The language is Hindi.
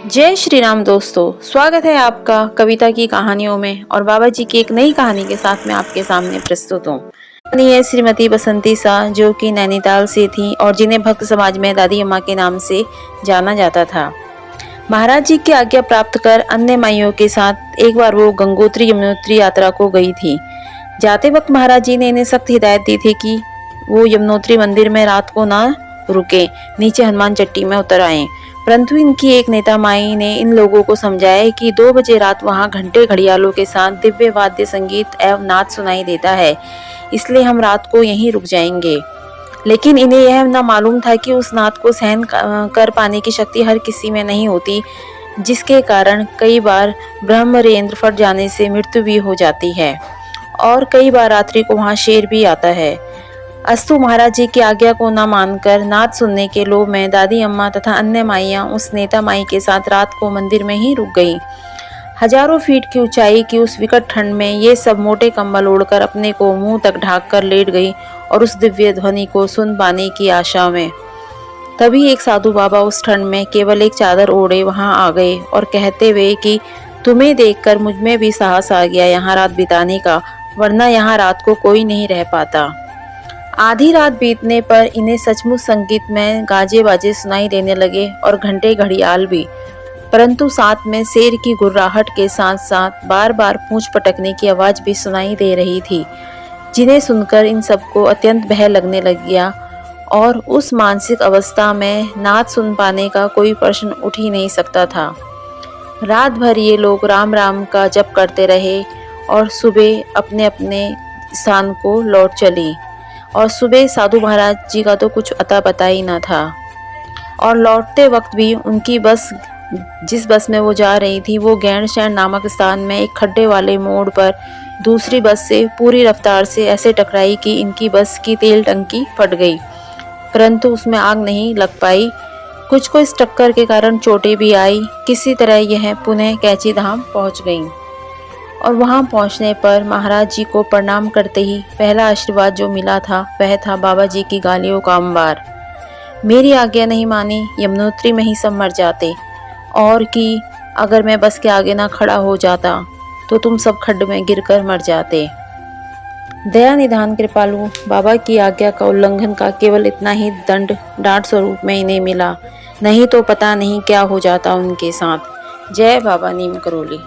जय श्री राम दोस्तों, स्वागत है आपका कविता की कहानियों में। और बाबा जी की एक नई कहानी के साथ मैं आपके सामने प्रस्तुत हूँ। कहानी है श्रीमती बसंती शाह, जो कि नैनीताल से थी और जिन्हें भक्त समाज में दादी अम्मा के नाम से जाना जाता था। महाराज जी की आज्ञा प्राप्त कर अन्य माइयों के साथ एक बार वो गंगोत्री यमुनोत्री यात्रा को गई थी। जाते वक्त महाराज जी ने इन्हें सख्त हिदायत दी थी कि वो यमुनोत्री मंदिर में रात को ना रुके, नीचे हनुमान चट्टी में उतर आए। परंतु इनकी एक नेता माई ने इन लोगों को समझाया कि 2 बजे रात वहां घंटे घड़ियालों के साथ दिव्य वाद्य संगीत एवं नाद सुनाई देता है, इसलिए हम रात को यहीं रुक जाएंगे। लेकिन इन्हें यह न मालूम था कि उस नाद को सहन कर पाने की शक्ति हर किसी में नहीं होती, जिसके कारण कई बार ब्रह्मरेंद्र फट जाने से मृत्यु भी हो जाती है और कई बार रात्रि को वहां शेर भी आता है। अस्तु महाराज जी की आज्ञा को न मानकर नाद सुनने के लोभ में दादी अम्मा तथा अन्य माइयां उस नेता माई के साथ रात को मंदिर में ही रुक गईं। हजारों फीट की ऊंचाई की उस विकट ठंड में ये सब मोटे कंबल ओढ़कर अपने को मुंह तक ढाक कर लेट गई और उस दिव्य ध्वनि को सुन पाने की आशा में। तभी एक साधु बाबा उस ठंड में केवल एक चादर ओढ़े वहां आ गए और कहते हुए कि तुम्हें देखकर मुझ में भी साहस आ गया यहाँ रात बिताने का, वरना यहाँ रात को कोई नहीं रह पाता। आधी रात बीतने पर इन्हें सचमुच संगीत में गाजे बाजे सुनाई देने लगे और घंटे घड़ियाल भी, परंतु साथ में शेर की गुर्राहट के साथ साथ बार बार पूंछ पटकने की आवाज भी सुनाई दे रही थी, जिन्हें सुनकर इन सबको अत्यंत भय लगने लग गया और उस मानसिक अवस्था में नाद सुन पाने का कोई प्रश्न उठ ही नहीं सकता था। रात भर ये लोग राम राम का जप करते रहे और सुबह अपने अपने स्थान को लौट चली। और सुबह साधु महाराज जी का तो कुछ अता पता ही न था और लौटते वक्त भी उनकी बस, जिस बस में वो जा रही थी, वो गैंडशहर नामक स्थान में एक खड्डे वाले मोड़ पर दूसरी बस से पूरी रफ्तार से ऐसे टकराई कि इनकी बस की तेल टंकी फट गई, परंतु उसमें आग नहीं लग पाई। कुछ को इस टक्कर के कारण चोटें भी आई। किसी तरह यह पुनः कैची धाम पहुंच गई और वहां पहुंचने पर महाराज जी को प्रणाम करते ही पहला आशीर्वाद जो मिला था वह था बाबा जी की गालियों का अंबार। मेरी आज्ञा नहीं मानी, यमुनोत्री में ही सब मर जाते, और कि अगर मैं बस के आगे ना खड़ा हो जाता तो तुम सब खड्ड में गिरकर मर जाते। दया निधान कृपालु बाबा की आज्ञा का उल्लंघन का केवल इतना ही दंड डांट स्वरूप में इन्हें मिला, नहीं तो पता नहीं क्या हो जाता उनके साथ। जय बाबा नीम करोली।